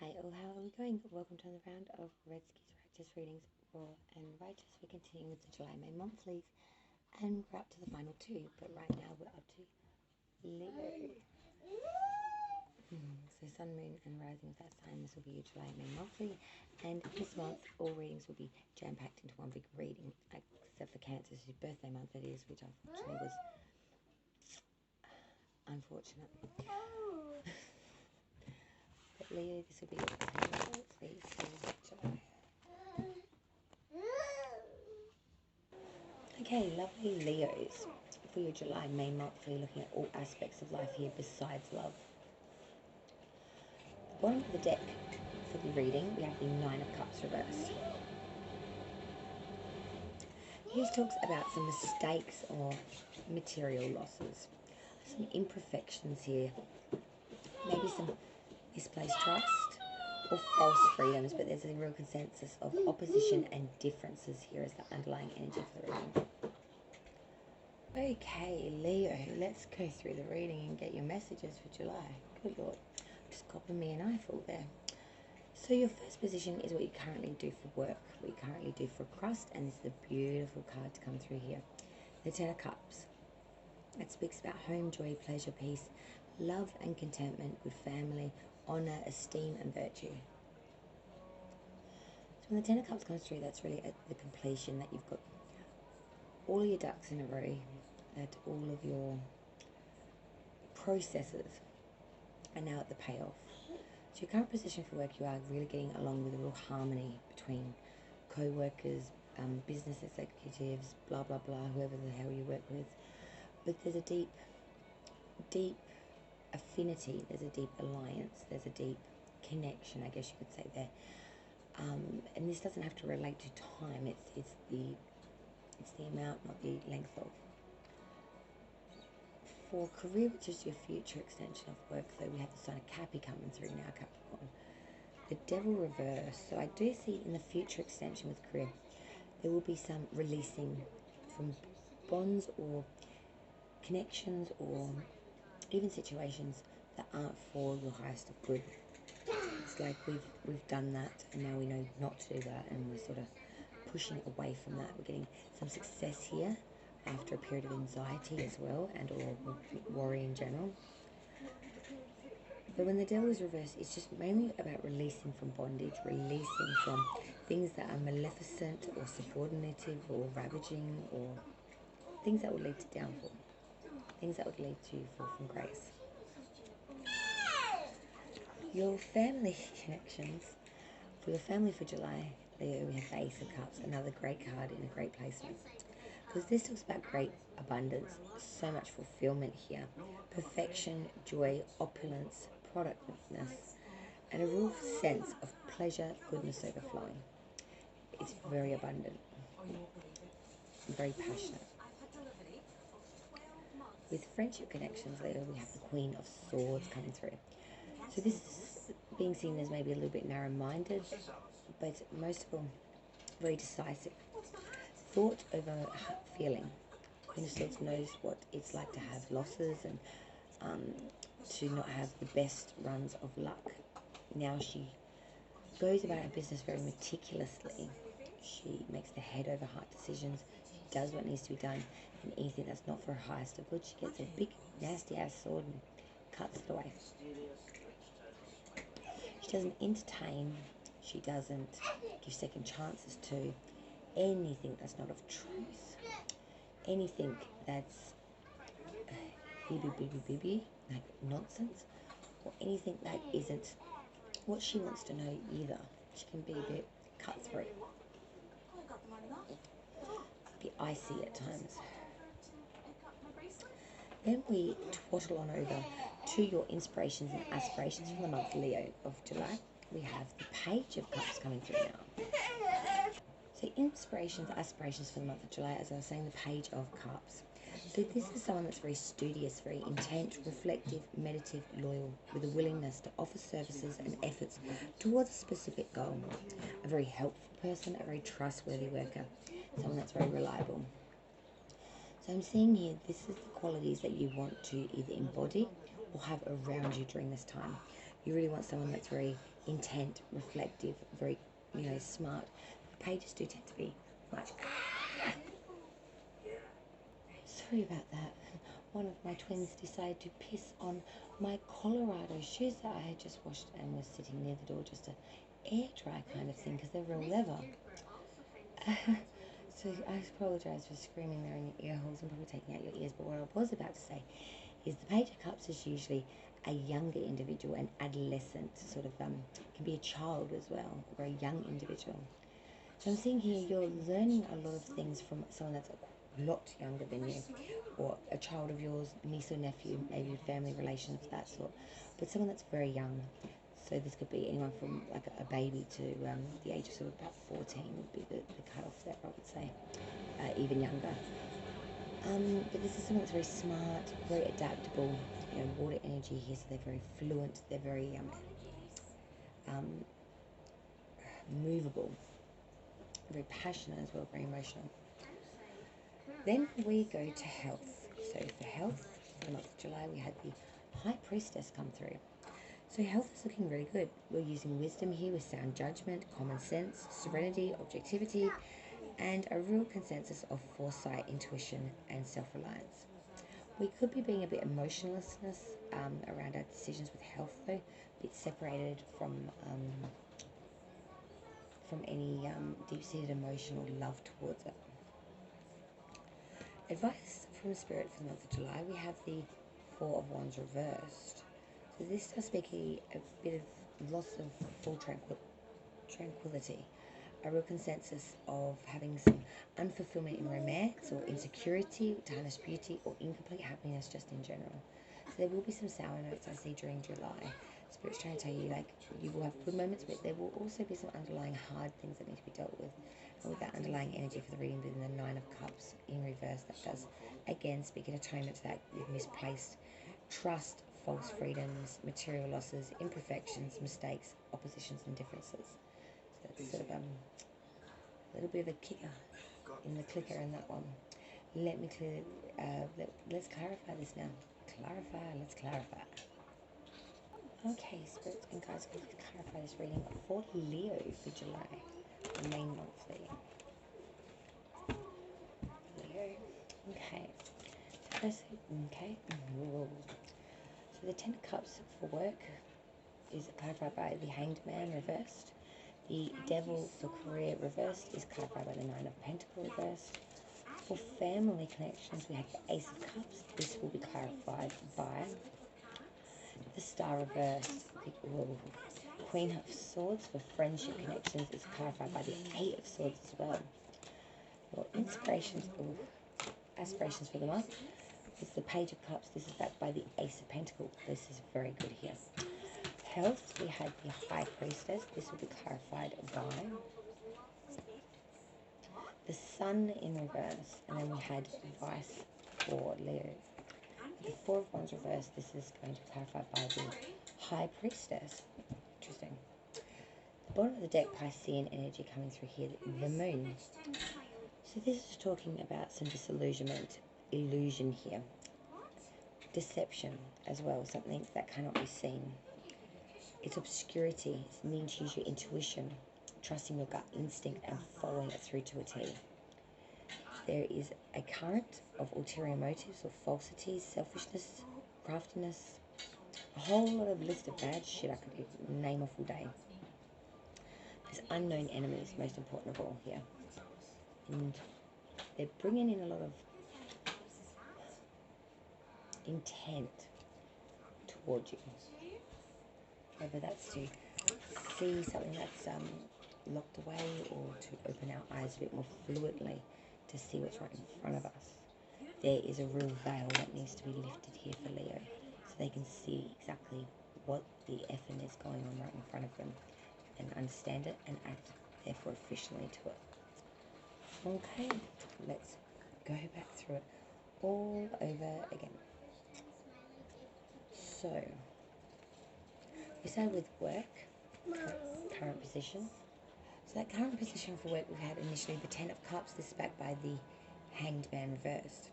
Hi all, how are we going? Welcome to another round of Red Skis Righteous Readings, Raw and Righteous. We're continuing with the July May monthlies and we're up to the final two, but right now we're up to Leo. So Sun, Moon and Rising of that sign, this will be your July May monthly, and this month all readings will be jam-packed into one big reading, except for Cancer's birthday month it is, which unfortunately was unfortunate. But Leo, this will be your please for July. Okay, lovely Leos, for your July May monthly, looking at all aspects of life here besides love. The bottom of the deck for the reading, we have the Nine of Cups reversed. This talks about some mistakes or material losses, some imperfections here, maybe some misplaced trust or false freedoms, but there's a real consensus of opposition and differences here as the underlying energy for the reading. Okay, Leo, let's go through the reading and get your messages for July. Good Lord, just copping me an eyeful there. So your first position is what you currently do for work, what you currently do for crust, and this is a beautiful card to come through here. The Ten of Cups. It speaks about home, joy, pleasure, peace, love and contentment, good family, honour, esteem and virtue. So when the Ten of Cups comes through, that's really at the completion, that you've got all of your ducks in a row, that all of your processes are now at the payoff. So your current position for work, you are really getting along with a real harmony between co-workers, business executives, blah, blah, blah, whoever the hell you work with. But there's a deep, deep affinity, there's a deep alliance, there's a deep connection, I guess you could say there. And this doesn't have to relate to time, it's the amount, not the length of. For career, which is your future extension of work, though, we have the sign of Cappy coming through now, Capricorn. The Devil reverse. So I do see in the future extension with career, there will be some releasing from bonds or connections or even situations that aren't for your highest of good. It's like we've done that and now we know not to do that, and we're sort of pushing away from that. We're getting some success here after a period of anxiety as well, and or worry in general. But when the Devil is reversed, it's just mainly about releasing from bondage, releasing from things that are maleficent or subordinative or ravaging, or things that would lead to downfall, things that would lead to fall from grace. Your family connections. For your family for July, Leo, we have the Ace of Cups, another great card in a great placement. Because this talks about great abundance, so much fulfillment here, perfection, joy, opulence, productiveness, and a real sense of pleasure, goodness overflowing. It's very abundant, very passionate. With friendship connections, Leo, we have the Queen of Swords coming through. So this is being seen as maybe a little bit narrow-minded, but most of all, very decisive. Thought over feeling. Queen of Swords knows what it's like to have losses and to not have the best runs of luck. Now she goes about her business very meticulously. She makes the head over heart decisions. She does what needs to be done, and anything that's not for her highest of good, she gets a big nasty ass sword and cuts it away. She doesn't entertain. She doesn't give second chances to anything that's not of truth, anything that's bibby, like nonsense, or anything that isn't what she wants to know either. She can be a bit cutthroat, a bit icy at times. Then we twaddle on over to your inspirations and aspirations for the month, Leo, of July. We have the Page of Cups coming through now. So inspirations, aspirations for the month of July, as I was saying, the Page of Cups. So this is someone that's very studious, very intent, reflective, meditative, loyal, with a willingness to offer services and efforts towards a specific goal. A very helpful person, a very trustworthy worker, someone that's very reliable. So I'm seeing here, this is the qualities that you want to either embody or have around you during this time. You really want someone that's very intent, reflective, very, smart. Pages do tend to be much. Sorry about that. One of my twins decided to piss on my Colorado shoes that I had just washed and was sitting near the door, just a air dry kind of thing because they're real leather. So I apologise for screaming there in your ear holes and probably taking out your ears, but what I was about to say is the Page of Cups is usually a younger individual, an adolescent, sort of can be a child as well, a very young individual. So I'm seeing here you're learning a lot of things from someone that's a lot younger than you, or a child of yours, niece or nephew, maybe family relations, that sort, but someone that's very young. So this could be anyone from like a baby to the age of sort of about 14 would be the cutoff there, I would say, even younger. But this is someone that's very smart, very adaptable, water energy here, so they're very fluent, they're very movable, very passionate as well, very emotional. Then we go to health. So for health, for the month of July, we had the High Priestess come through. So health is looking really good. We're using wisdom here with sound judgment, common sense, serenity, objectivity, and a real consensus of foresight, intuition, and self-reliance. We could be being a bit emotionlessness around our decisions with health, though, a bit separated from any deep-seated emotional love towards it. Advice from Spirit for the month of July, we have the Four of Wands reversed. So this does speak a bit of loss of full tranquility, a real consensus of having some unfulfillment in romance or insecurity, tarnished beauty, or incomplete happiness just in general. So there will be some sour notes I see during July. Spirit's trying to tell you, like, you will have good moments, but there will also be some underlying hard things that need to be dealt with. And with that underlying energy for the reading within the Nine of Cups in reverse, that does, again, speak an atonement to that with misplaced trust, false freedoms, material losses, imperfections, mistakes, oppositions, and differences. So it's sort of a little bit of a kicker in the clicker in that one. Let's clarify this now. Let's clarify. Okay, spirits and guides, let's clarify this reading for Leo for July, the main monthly. Leo. Okay. First, okay. So the Ten of Cups for work is clarified by the Hanged Man reversed. The Devil for career reversed is clarified by the Nine of Pentacles reversed. For family connections, we have the Ace of Cups. This will be clarified by the Star reversed. The Queen of Swords for friendship connections is clarified by the Eight of Swords as well. Your aspirations for the month is the Page of Cups. This is backed by the Ace of Pentacles. This is very good here. Health, we had the High Priestess. This will be clarified by the Sun in reverse, and then we had Vice for Leo. The Four of Wands reversed, this is going to be clarified by the High Priestess. Interesting. The bottom of the deck, Piscean energy coming through here, the Moon. So this is talking about some disillusionment, illusion here. Deception as well, something that cannot be seen. It's obscurity, it's needing to use your intuition, trusting your gut instinct and following it through to a T. There is a current of ulterior motives or falsities, selfishness, craftiness, a whole lot of list of bad shit I could name off all day. There's unknown enemies, most important of all here. And they're bringing in a lot of intent towards you. Whether that's to see something that's locked away or to open our eyes a bit more fluidly to see what's right in front of us. There is a real veil that needs to be lifted here for Leo so they can see exactly what the effing is going on right in front of them and understand it and act therefore efficiently to it. Okay, let's go back through it all over again. So, we start with work, current position. So that current position for work, we've had initially the Ten of Cups. This is backed by the Hanged Man reversed.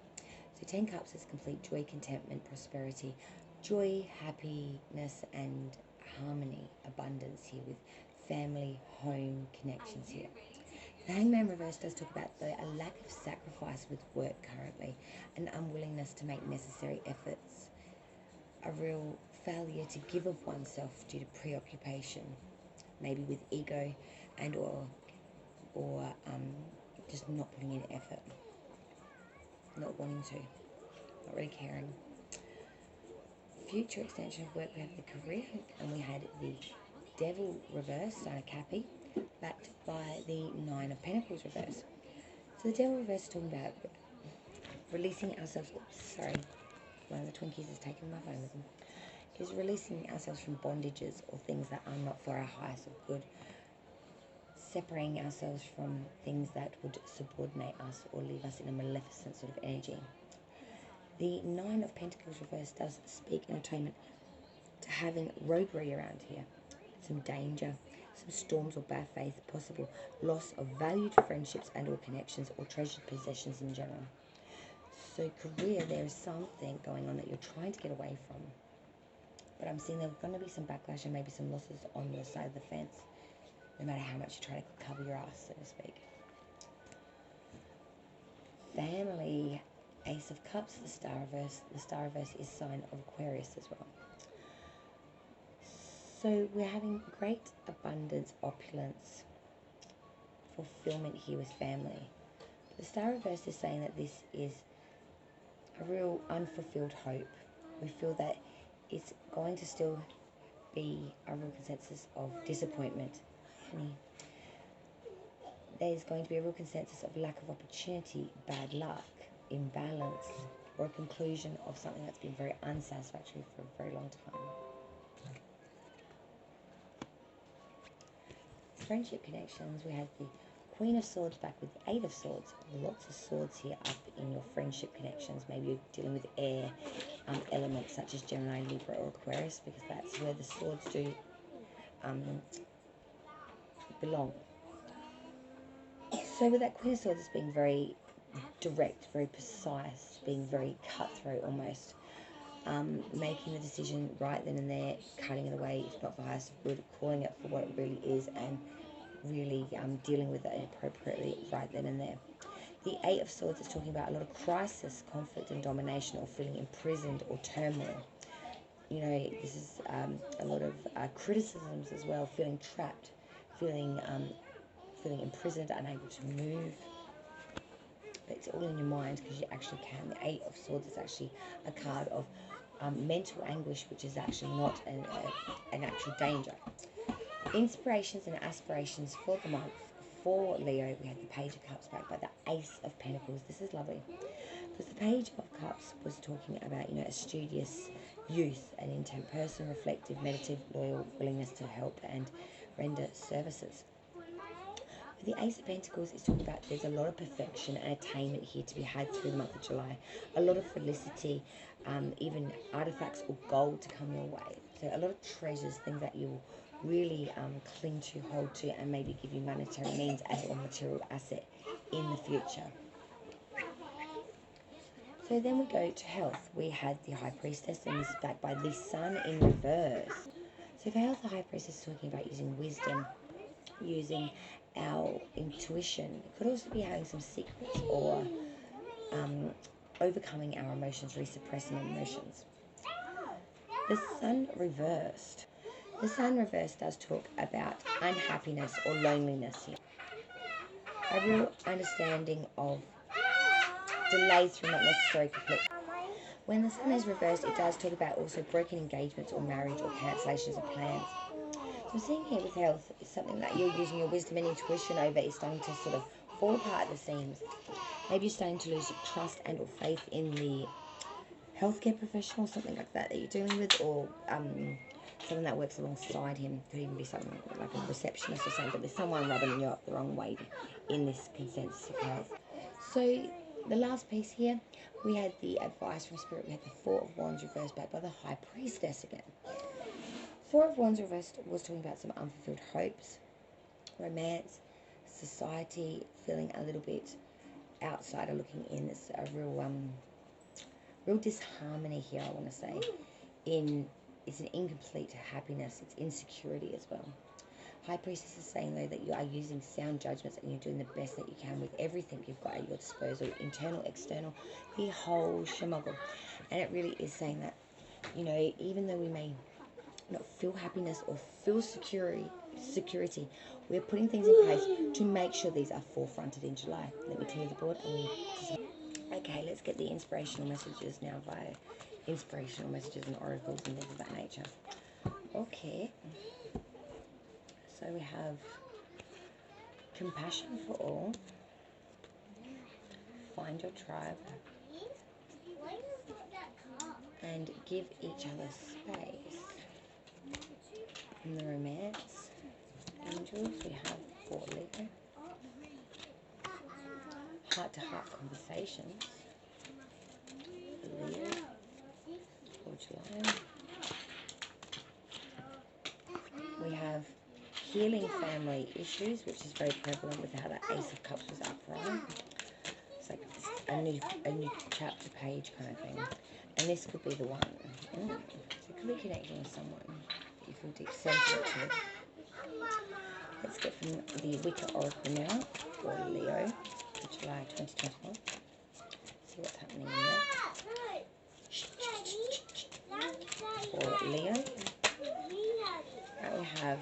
So 10 Cups is complete joy, contentment, prosperity, joy, happiness, and harmony, abundance here with family, home connections here. The Hangman reverse does talk about a lack of sacrifice with work currently, an unwillingness to make necessary efforts, a real failure to give of oneself due to preoccupation, maybe with ego and or just not putting in effort, not wanting to, not really caring. Future extension of work, we have the career, and we had the Devil reversed on a Cappy, backed by the Nine of Pentacles reversed. So the Devil reverse is talking about releasing ourselves. Sorry, one of the Twinkies has taken my phone with them. Is releasing ourselves from bondages or things that are not for our highest of good. Separating ourselves from things that would subordinate us or leave us in a maleficent sort of energy. The Nine of Pentacles reverse does speak in atonement to having roguery around here. Some danger, some storms or bad faith, possible loss of valued friendships and or connections or treasured possessions in general. So career, there is something going on that you're trying to get away from. But I'm seeing there's going to be some backlash and maybe some losses on the side of the fence, no matter how much you try to cover your ass, so to speak. Family, Ace of Cups, the Star reverse. The Star reverse is sign of Aquarius as well. So we're having great abundance, opulence, fulfillment here with family. The Star reverse is saying that this is a real unfulfilled hope. We feel that it's going to still be a real consensus of disappointment. There's going to be a real consensus of lack of opportunity, bad luck, imbalance, or a conclusion of something that's been very unsatisfactory for a very long time. Friendship connections, we have the Queen of Swords back with the Eight of Swords. Lots of swords here up in your friendship connections. Maybe you're dealing with air elements such as Gemini, Libra, or Aquarius, because that's where the swords do belong. So with that Queen of Swords, it's being very direct, very precise, being very cutthroat almost. Making the decision right then and there, cutting it away if not for highest of good, calling it for what it really is, and really dealing with it appropriately right then and there. The Eight of Swords is talking about a lot of crisis, conflict and domination, or feeling imprisoned or turmoil. You know, this is a lot of criticisms as well, feeling trapped, feeling imprisoned, unable to move. But it's all in your mind because you actually can. The Eight of Swords is actually a card of mental anguish, which is actually not an actual danger. Inspirations and aspirations for the month. For Leo, we had the Page of Cups backed by the Ace of Pentacles. This is lovely because the Page of Cups was talking about, you know, a studious youth, an intent person, reflective, meditative, loyal, willingness to help and render services. The Ace of Pentacles is talking about there's a lot of perfection and attainment here to be had through the month of July. A lot of felicity, even artifacts or gold to come your way. So a lot of treasures, things that you'll really cling to, hold to, and maybe give you monetary means as a material asset in the future. So then we go to health. We had the High Priestess, and this is backed by the Sun in reverse. So for health, the High Priestess is talking about using wisdom, using our intuition. It could also be having some secrets or overcoming our emotions, resuppressing emotions. The Sun reversed. The Sun reversed does talk about unhappiness or loneliness here. A real understanding of delays through not necessary conflict. When the Sun is reversed, it does talk about also broken engagements or marriage or cancellations of plans. So I'm seeing here with health, it's something that you're using your wisdom and intuition over is starting to sort of fall apart at the seams. Maybe you're starting to lose faith and or faith in the healthcare professional, something like that you're dealing with, or someone that works alongside him. Could even be something like a receptionist or something, but there's someone rubbing you up the wrong way in this consensus of health. So the last piece here, we had the advice from Spirit. We had the Four of Wands reversed back by the High Priestess again. Four of Wands reversed was talking about some unfulfilled hopes, romance, society, feeling a little bit outsider looking in. There's a real disharmony here, I want to say, in it's an incomplete happiness. It's insecurity as well. High Priestess is saying, though, that you are using sound judgments and you're doing the best that you can with everything you've got at your disposal, internal, external, the whole shamoggle. And it really is saying that, you know, even though we may not feel happiness or feel security, we're putting things in place to make sure these are forefronted in July. Let me clear the board. Okay, let's get the inspirational messages now via inspirational messages and oracles and things of that nature. Okay. So we have compassion for all, find your tribe, and give each other space. In the romance angels, we have for Leo, heart-to-heart conversations, Leo, for July. We have healing family issues, which is very prevalent with how that Ace of Cups was upright. It's like a new chapter page kind of thing. And this could be the one. So it could be connecting with someone that you feel deep sentiment to. Let's get from the Wicca Oracle now for Leo for July 2021. See what's happening in there. For Leo. We have...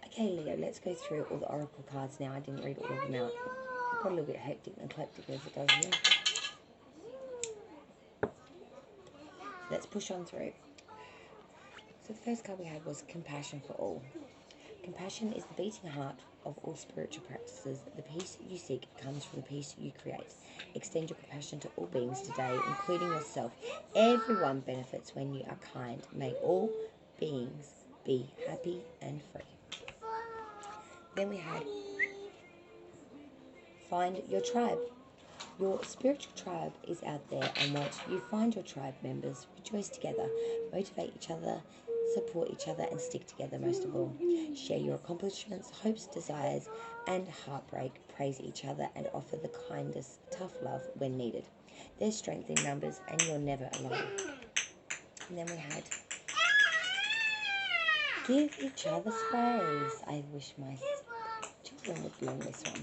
Okay, Leo, let's go through all the oracle cards now. I didn't read all of them out. It got a little bit hectic and eclectic as it does here. Let's push on through. So the first card we had was compassion for all. Compassion is the beating heart of all spiritual practices. The peace you seek comes from the peace you create. Extend your compassion to all beings today, including yourself. Everyone benefits when you are kind. May all beings be happy and free. Then we had find your tribe. Your spiritual tribe is out there, and once you find your tribe members, rejoice together, motivate each other, support each other, and stick together most of all. Share your accomplishments, hopes, desires, and heartbreak. Praise each other and offer the kindest, tough love when needed. There's strength in numbers, and you're never alone. And then we had give each other space. I wish my children would be on this one.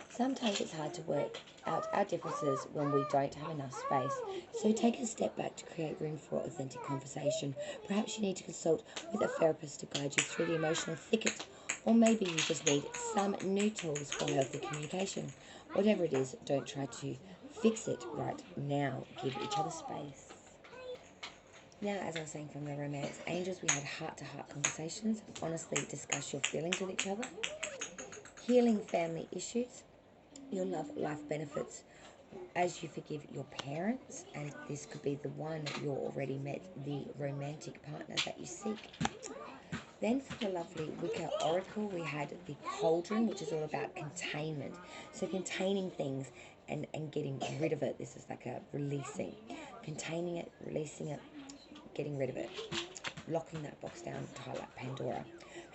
Sometimes it's hard to work out our differences when we don't have enough space. So take a step back to create room for authentic conversation. Perhaps you need to consult with a therapist to guide you through the emotional thicket. Or maybe you just need some new tools for healthy communication. Whatever it is, don't try to fix it right now. Give each other space. Now, as I was saying from the romance angels, we had heart-to-heart conversations. Honestly, discuss your feelings with each other. Healing family issues. Your love life benefits as you forgive your parents, and this could be the one you're already met, the romantic partner that you seek. Then for the lovely Wicca Oracle, we had the Cauldron, which is all about containment. So containing things and getting rid of it. This is like a releasing. Containing it, releasing it, getting rid of it. Locking that box down to highlight Pandora.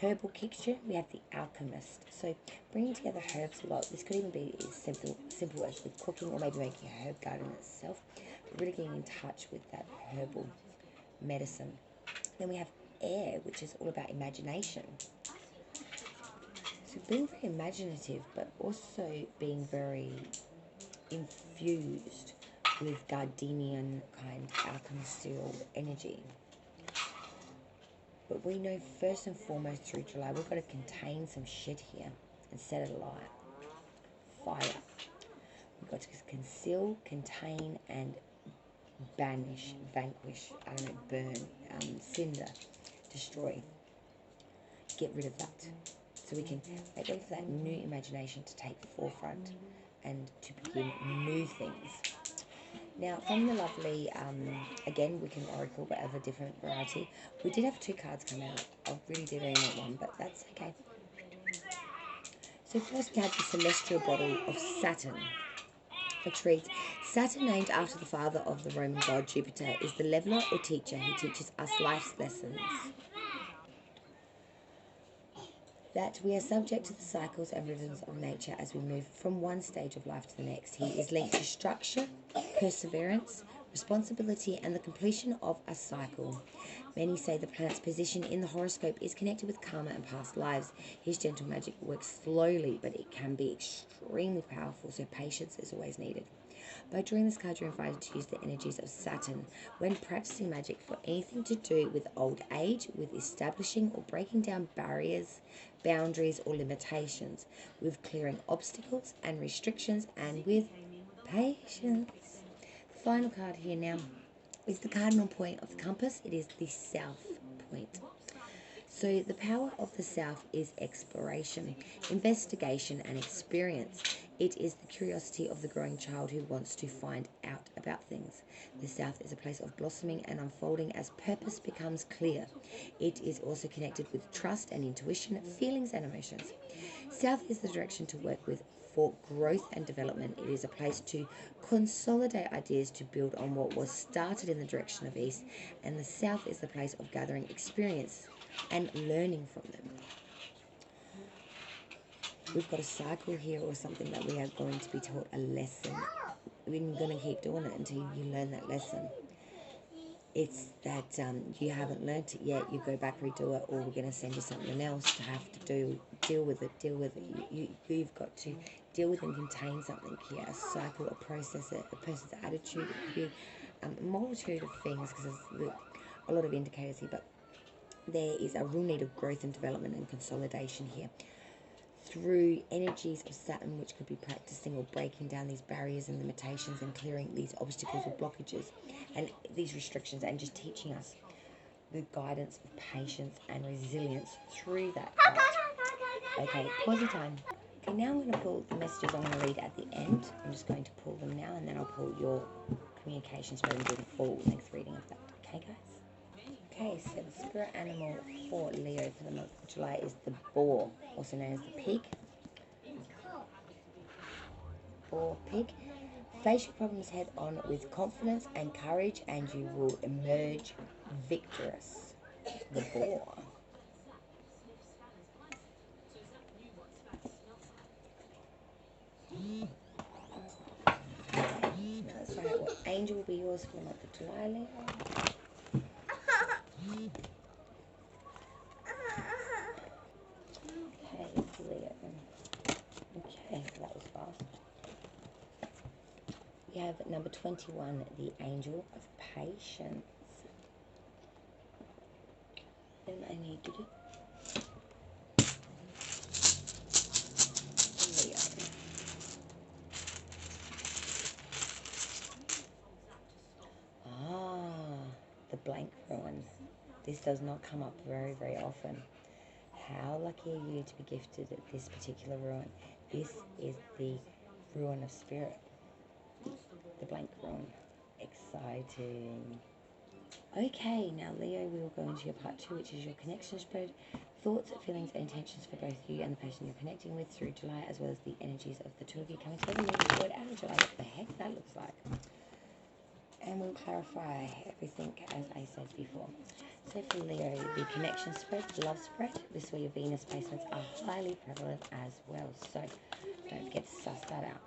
Herbal Kitchen, we have the Alchemist. So bringing together herbs a lot. This could even be as simple as with cooking, or maybe making a herb garden itself. But really getting in touch with that herbal medicine. Then we have Air, which is all about imagination. So being very imaginative, but also being very infused with Gardenian kind alchemistical energy. But we know first and foremost through July, we've got to contain some shit here and set it alight. Fire. We've got to conceal, contain, and banish, vanquish, burn, cinder, destroy. Get rid of that. So we can make room for that new imagination to take the forefront and to begin new things. Now, from the lovely, again, Wiccan Oracle, but of a different variety, we did have two cards come out. I really did only want one, but that's okay. So first we had the Celestial Bottle of Saturn, which reads, Saturn, named after the father of the Roman god Jupiter, is the leveler or teacher who teaches us life's lessons. That we are subject to the cycles and rhythms of nature as we move from one stage of life to the next. He is linked to structure, perseverance, responsibility, and the completion of a cycle. Many say the planet's position in the horoscope is connected with karma and past lives. His gentle magic works slowly, but it can be extremely powerful, so patience is always needed. By drawing this card, you're invited to use the energies of Saturn when practicing magic for anything to do with old age, with establishing or breaking down barriers, boundaries, or limitations, with clearing obstacles and restrictions, and with patience. The final card here now is the cardinal point of the compass. It is the South Point. So the power of the South is exploration, investigation, and experience. It is the curiosity of the growing child who wants to find out about things. The South is a place of blossoming and unfolding as purpose becomes clear. It is also connected with trust and intuition, feelings and emotions. South is the direction to work with for growth and development. It is a place to consolidate ideas to build on what was started in the direction of East, and the South is the place of gathering experience and learning from them. We've got a cycle here, or something that we are going to be taught a lesson. We're going to keep doing it until you learn that lesson. It's that you haven't learnt it yet, you go back, redo it, or we're going to send you something else to have to deal with it. You've got to deal with and contain something here, a cycle, a process, a person's attitude. It could be a multitude of things, because there's a lot of indicators here, but there is a real need of growth and development and consolidation here through energies of Saturn, which could be practicing or breaking down these barriers and limitations and clearing these obstacles or blockages and these restrictions, and just teaching us the guidance of patience and resilience through that. Okay, pause your time. Okay, now I'm going to pull the messages I'm going to read at the end. I'm just going to pull them now, and then I'll pull your communications spread and do the full length reading of that. Okay, guys? Okay, so the spirit animal for Leo for the month of July is the boar, also known as the pig. Boar, pig. Face your problems head on with confidence and courage, and you will emerge victorious. The boar. Now let's find out what angel will be yours for the month of July, Leo. Okay, Leo. Okay, that was fast. We have number 21, the angel of patience. Then I need you to Leo. The blank ruin. This does not come up very, very often. How lucky are you to be gifted at this particular ruin? This is the ruin of spirit. The blank ruin. Exciting. Okay, now Leo, we will go into your part 2, which is your connection spread. Thoughts, feelings, and intentions for both you and the person you're connecting with through July, as well as the energies of the two of you coming together moving forward out of July. What the heck that looks like. And we'll clarify everything as I said before. So for Leo, the connection spread, love spread, this is where your Venus placements are highly prevalent as well. So don't forget to suss that out.